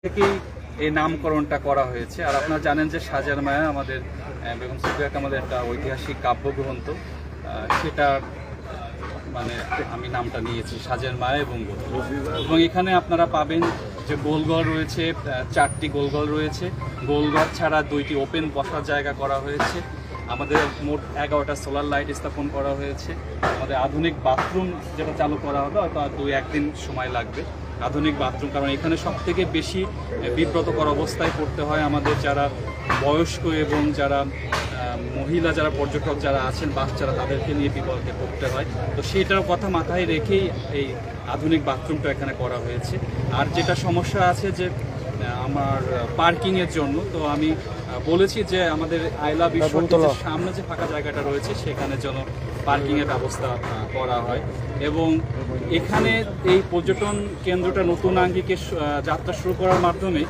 থেকেই এই নামকরণটা করা হয়েছে। আর আপনারা জানেন যে সাজার মায়া আমাদের বেগম সুফিয়া কামালের একটা ঐতিহাসিক কাব্যগ্রন্থ, সেটা মানে আমি নামটা নিয়েছি সাজার মায়া এবং এবং এখানে আপনারা পাবেন যে গোলঘর রয়েছে, 4টি গোলঘর রয়েছে। গোলঘর ছাড়া 2টি ওপেন বসার জায়গা করা হয়েছে। আমাদের মোট 11টা সোলার লাইট স্থাপন করা হয়েছে। আমাদের আধুনিক বাথরুম যেটা চালু করা হবে হয়তো 2-1 দিন সময় লাগবে। আধুনিক বাথরুম, কারণ এখানে সবথেকে বেশি বিব্রতকর অবস্থায় পড়তে হয় আমাদের যারা বয়স্ক এবং যারা মহিলা যারা পর্যটক যারা আছেন, বাচ্চারা, তাদেরকে নিয়ে বিপদে পড়তে হয়। তো সেটার কথা মাথায় রেখেই এই আধুনিক বাথরুমটা এখানে করা হয়েছে। আর যেটা সমস্যা আছে যে আমার পার্কিংয়ের জন্য, তো আমি বলেছি যে আমাদের আইলা বিশ্ববিদ্যালয়ের সামনে যে ফাঁকা জায়গাটা রয়েছে সেখানে যেন পার্কিংয়ের ব্যবস্থা করা হয়। এবং এখানে এই পর্যটন কেন্দ্রটা নতুন আঙ্গিকে যাত্রা শুরু করার মাধ্যমে